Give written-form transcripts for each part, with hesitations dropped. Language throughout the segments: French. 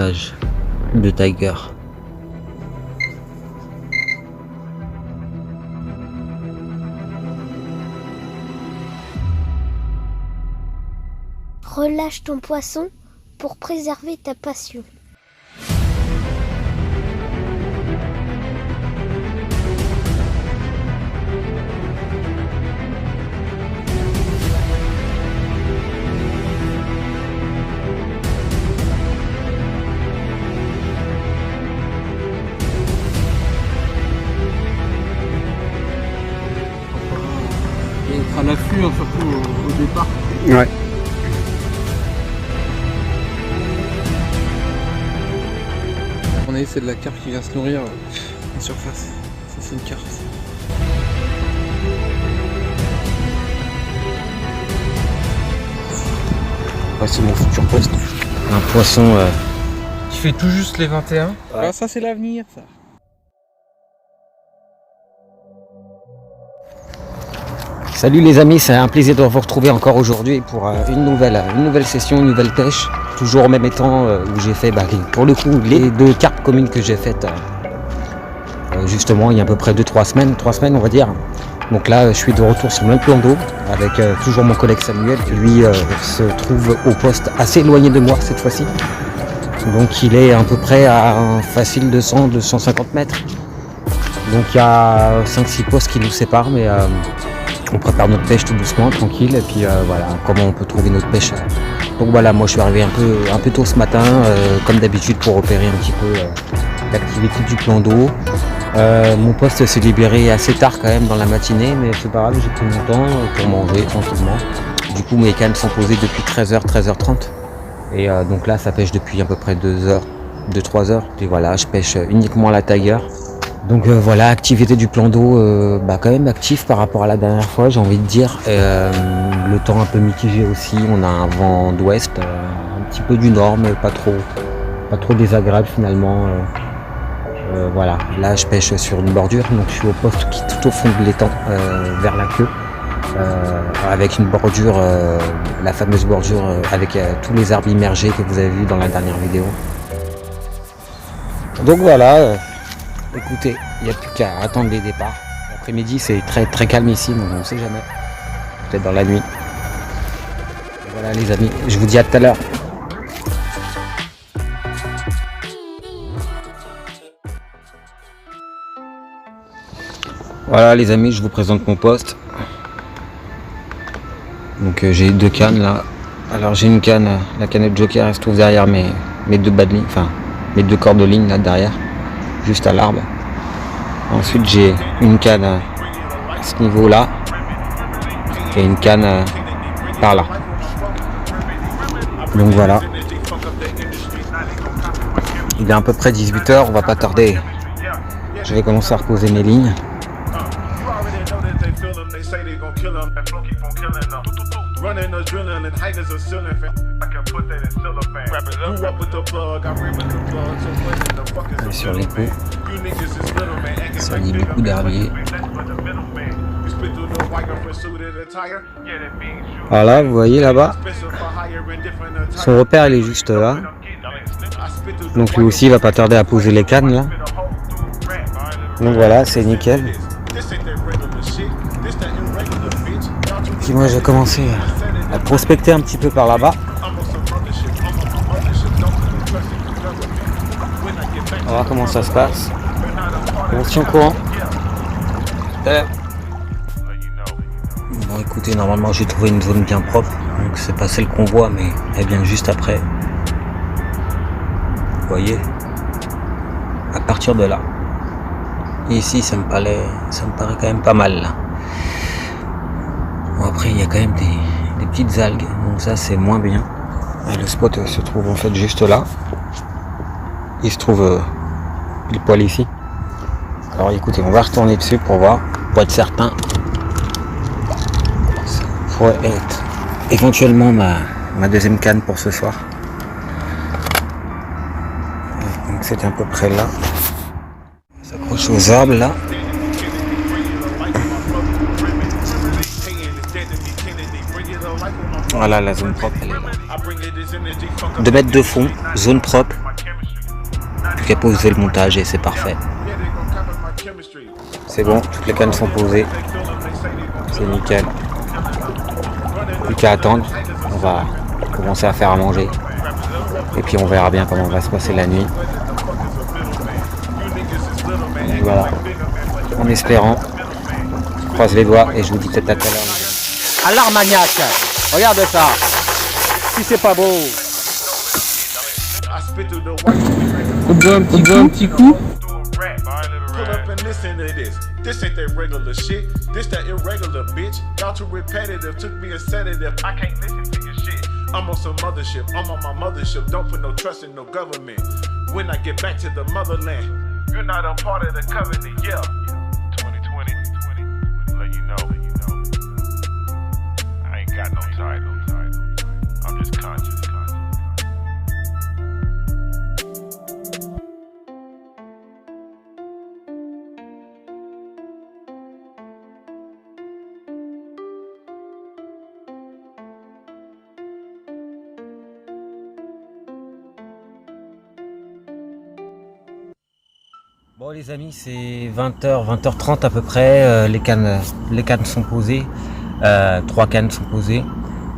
montage de Tiger. Relâche ton poisson pour préserver ta passion. Et être à l'affût, hein, surtout au départ. Ouais. On a c'est de la carpe qui vient se nourrir en surface. Ça c'est une carpe. Ouais, c'est mon futur poste. Un poisson. Tu fais tout juste les 21. Ouais. Ah, ça c'est l'avenir ça. Salut les amis, c'est un plaisir de vous retrouver encore aujourd'hui pour une nouvelle session, une nouvelle pêche. Toujours au même étang où j'ai fait pour le coup les 2 carpes communes que j'ai faites justement il y a à peu près 3 semaines on va dire. Donc là je suis de retour sur le même plan d'eau avec toujours mon collègue Samuel qui lui se trouve au poste assez éloigné de moi cette fois-ci. Donc il est à peu près à un facile 200-250 mètres. Donc il y a 5-6 postes qui nous séparent mais on prépare notre pêche tout doucement, tranquille, et puis voilà, comment on peut trouver notre pêche. Donc voilà, moi je suis arrivé un peu tôt ce matin, comme d'habitude pour opérer un petit peu l'activité du plan d'eau. Mon poste s'est libéré assez tard quand même dans la matinée, mais c'est pas grave, j'ai pris mon temps pour manger tranquillement. Du coup mes cannes sont posées depuis 13h, 13h30. Et donc là ça pêche depuis à peu près 2-3 heures. Et voilà, je pêche uniquement à la Tiger. Donc voilà, activité du plan d'eau quand même actif par rapport à la dernière fois, j'ai envie de dire. Le temps un peu mitigé aussi, on a un vent d'ouest, un petit peu du nord, mais pas trop désagréable finalement. Voilà, là je pêche sur une bordure, donc je suis au poste qui est tout au fond de l'étang, vers la queue, avec une bordure, la fameuse bordure avec tous les arbres immergés que vous avez vu dans la dernière vidéo. Donc voilà. Écoutez, il n'y a plus qu'à attendre les départs. L'après-midi, c'est très très calme ici, donc on ne sait jamais. Peut-être dans la nuit. Et voilà les amis, je vous dis à tout à l'heure. Voilà les amis, je vous présente mon poste. Donc j'ai 2 cannes là. Alors j'ai une canne, la canette Joker, elle se trouve derrière mes 2 bas de ligne, enfin mes 2 cordes de ligne là derrière. Juste à l'arbre. Ensuite j'ai une canne à ce niveau là et une canne par là. Donc voilà. Il est à peu près 18h, on va pas tarder. Je vais commencer à reposer mes lignes. Sur les coups, ça dit beaucoup d'herbiers. Voilà, vous voyez là-bas, son repère il est juste là. Donc lui aussi il va pas tarder à poser les cannes là. Donc voilà, c'est nickel. Puis moi j'ai commencé à prospecter un petit peu par là-bas. On va voir comment ça se passe. On se tient au courant. Bon écoutez, normalement j'ai trouvé une zone bien propre. Donc c'est pas celle qu'on voit, mais elle vient juste après. Vous voyez, à partir de là. Et ici ça me paraît quand même pas mal là. Bon après il y a quand même des petites algues, donc ça c'est moins bien. Et le spot se trouve en fait juste là. Il se trouve pile poil ici. Alors écoutez, on va retourner dessus pour voir, pour être certain. Ça pourrait être éventuellement ma deuxième canne pour ce soir. Donc c'est à peu près là. On s'accroche aux arbres là. Voilà la zone propre, elle est là. 2 mètres de fond, zone propre. jusqu'à poser le montage et c'est parfait. C'est bon, toutes les cannes sont posées. C'est nickel. Plus qu'à attendre. On va commencer à faire à manger. Et puis on verra bien comment va se passer la nuit. Donc voilà. En espérant. Je croise les doigts et je vous dis peut-être à tout à l'heure. À l'Armagnac. Regarde ça. Si c'est pas beau. On boit un petit coup. Pull up and listen to this. This ain't that regular shit. This that irregular bitch. Y'all too repetitive. Took me a sedative. I can't listen to your shit. I'm on some mothership. I'm on my mothership. Don't put no trust in no government. When I get back to the motherland, you're not a part of the covenant. Yeah. 2020. Let you know. I ain't got no title. I'm just conscious. Bon les amis, c'est 20h, 20h30 à peu près, les cannes sont posées, 3 cannes sont posées.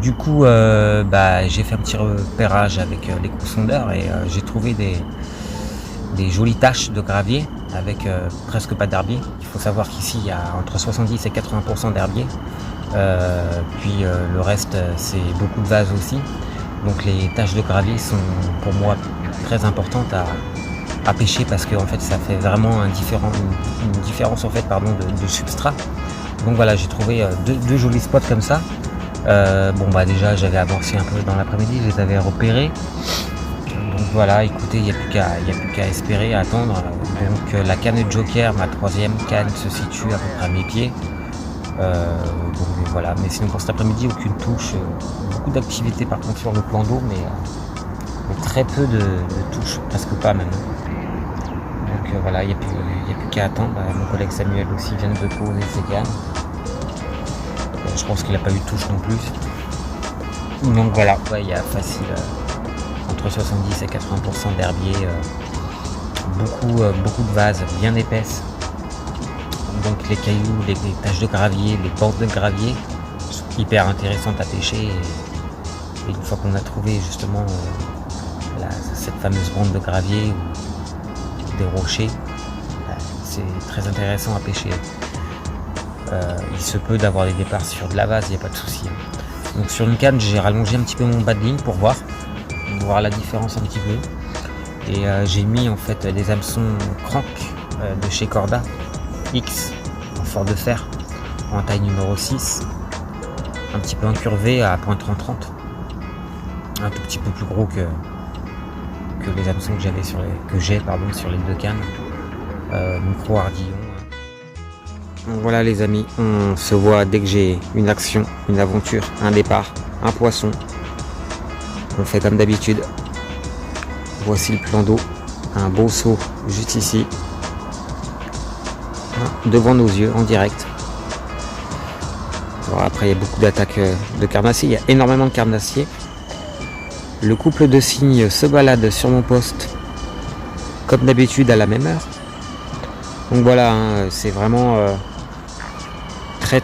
Du coup, j'ai fait un petit repérage avec l'éco-sondeur et j'ai trouvé des jolies taches de gravier avec presque pas d'herbier. Il faut savoir qu'ici il y a entre 70 et 80% d'herbier, puis le reste c'est beaucoup de vases aussi. Donc les taches de gravier sont pour moi très importantes à pêcher parce que en fait ça fait vraiment une différence en fait de substrat. Donc voilà, j'ai trouvé deux jolis spots comme ça. Déjà j'avais avancé un peu dans l'après-midi, je les avais repérés. Donc voilà, écoutez, il n'y a plus qu'à espérer, à attendre. Donc la canne de Joker, ma 3e canne, se situe à peu près à mes pieds. Voilà, mais sinon pour cet après-midi aucune touche, beaucoup d'activité par contre sur le plan d'eau, mais très peu de touches, presque pas même. Donc voilà, il n'y a plus qu'à attendre. Mon collègue Samuel aussi vient de poser ses cannes. Je pense qu'il n'a pas eu de touche non plus. Donc voilà, il y a facile entre 70 et 80% d'herbier, beaucoup de vases bien épaisses. Donc les cailloux, les taches de gravier, les bords de gravier sont hyper intéressantes à pêcher. Et une fois qu'on a trouvé justement cette fameuse bande de gravier ou des rochers, c'est très intéressant à pêcher. Il se peut d'avoir des départs sur de la vase, il n'y a pas de souci. Donc sur une canne, j'ai rallongé un petit peu mon bas de ligne pour voir la différence un petit peu. Et j'ai mis en fait des hameçons crank de chez Corda X en fort de fer en taille numéro 6, un petit peu incurvé à .30-30, un tout petit peu plus gros que les hameçons que j'ai sur les deux cannes, micro ardillon. Donc voilà les amis, on se voit dès que j'ai une action, une aventure, un départ, un poisson. On fait comme d'habitude. Voici le plan d'eau, un beau seau juste ici, devant nos yeux en direct. Alors après il y a beaucoup d'attaques de carnassiers, il y a énormément de carnassiers. Le couple de cygnes se balade sur mon poste comme d'habitude à la même heure. Donc voilà, c'est vraiment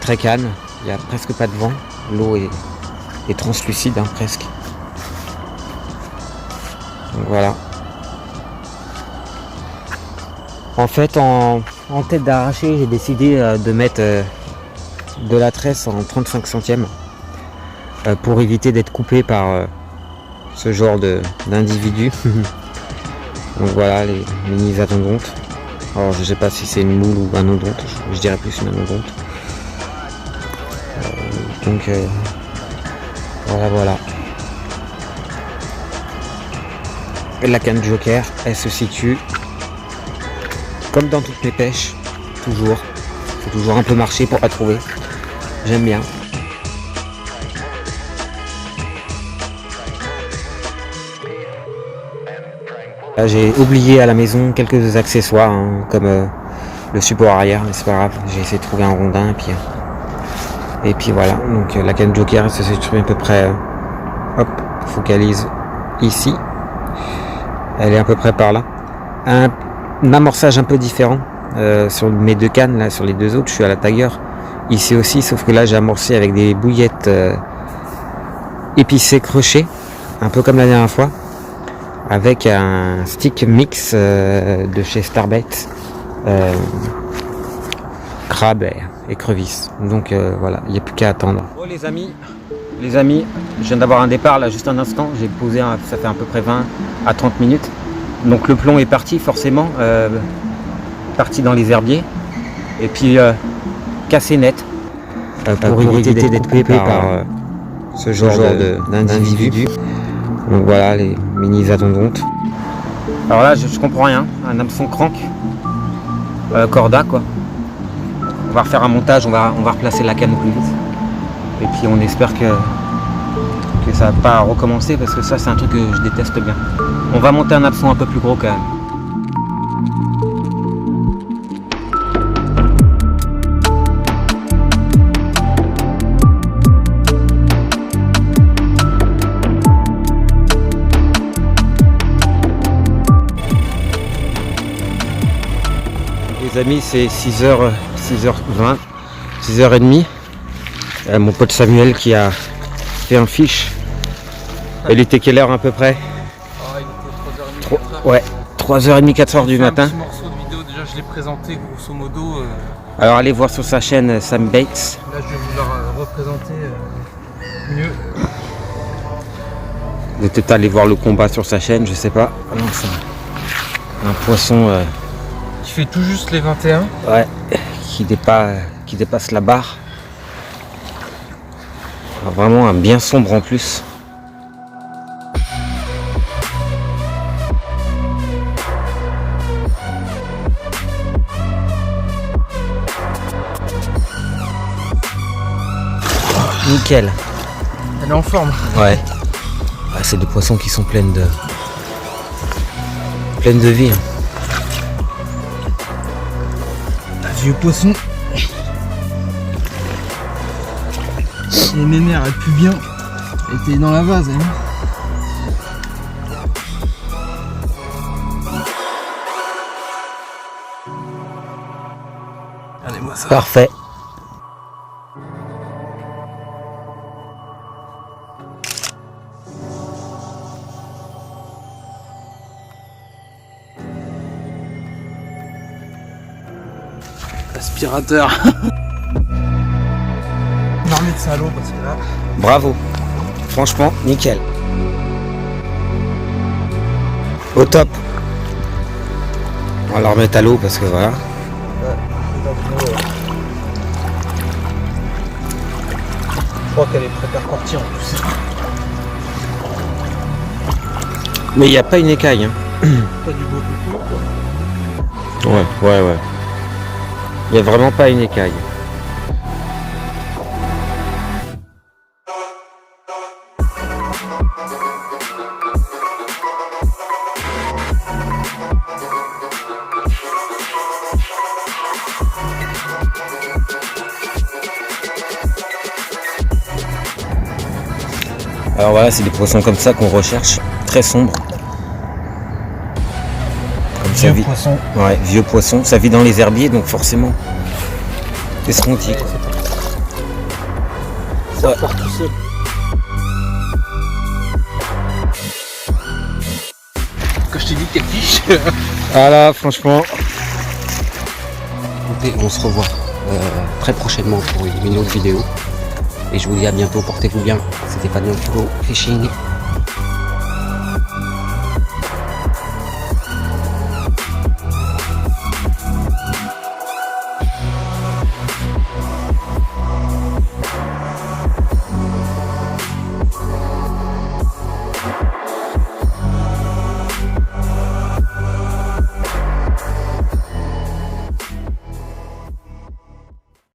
très calme, il n'y a presque pas de vent, l'eau est translucide presque. Donc voilà. En fait en tête d'arraché, j'ai décidé de mettre de la tresse en 35 centièmes pour éviter d'être coupé par ce genre d'individus. Donc voilà les mini-anodontes. Alors je sais pas si c'est une moule ou un odonte, je dirais plus une anodonte. Voilà. Et la canne Joker, elle se situe comme dans toutes mes pêches, toujours. Faut toujours un peu marcher pour la trouver. J'aime bien. Là, j'ai oublié à la maison quelques accessoires comme le support arrière, mais c'est pas grave, j'ai essayé de trouver un rondin et puis voilà. Donc la canne Joker elle se situe à peu près, focalise ici, elle est à peu près par là. un amorçage un peu différent sur mes 2 cannes, là, sur les 2 autres, je suis à la Tiger. Ici aussi, sauf que là j'ai amorcé avec des bouillettes épicées crochées, un peu comme la dernière fois, avec un stick mix de chez Starbait, crabe et écrevisse. Donc voilà, il n'y a plus qu'à attendre. Bon les amis, je viens d'avoir un départ là juste un instant, j'ai posé, ça fait à peu près 20 à 30 minutes. Donc le plomb est parti forcément, parti dans les herbiers, et puis cassé net, pour éviter d'être coupé par ce genre d'individus. Donc voilà les mini adondontes. Alors là je comprends rien, un hameçon crank, corda quoi. On va refaire un montage, on va replacer la canne au plus vite. Et puis on espère que ça va pas recommencer, parce que ça c'est un truc que je déteste bien. On va monter un hameçon un peu plus gros quand même. Les amis, c'est 6h20, 6h30. Mon pote Samuel qui a fait un fiche. Il était quelle heure à peu près? Il était 3h30. Ouais, 3h30, 4h du matin. Un petit morceau de vidéo, déjà je l'ai présenté grosso modo. Alors allez voir sur sa chaîne Sam Bates. Là je vais vous la représenter mieux. Vous êtes peut-être allé voir le combat sur sa chaîne, je sais pas. Non, c'est un poisson Qui fait tout juste les 21. ouais, qui dépasse la barre. Alors, vraiment un bien sombre en plus. Nickel. Elle est en forme. Ouais. C'est des poissons qui sont pleines de vie. Un vieux poisson. Et mémère, elle pue bien. Elle était dans la vase. Hein. Regardez-moi ça. Parfait. Aspirateur. On va remettre ça à l'eau parce que là. Bravo. Franchement, nickel. Au top. On va la remettre à l'eau parce que voilà. Je crois qu'elle est prête à repartir en plus. Mais il n'y a pas une écaille. Hein. Pas du beau coucou. Ouais. Il n'y a vraiment pas une écaille. Alors voilà, c'est des poissons comme ça qu'on recherche, très sombres. Comme ça vit. Poisson. Ouais, vieux poisson, ça vit dans les herbiers, donc forcément. Qu'est-ce qu'on dit quoi. Ça part tout seul. Quand je t'ai dit qu'elle fiche. Voilà, franchement. Écoutez, on se revoit très prochainement pour une autre vidéo. Et je vous dis à bientôt, portez-vous bien. C'était Fabien Fishing.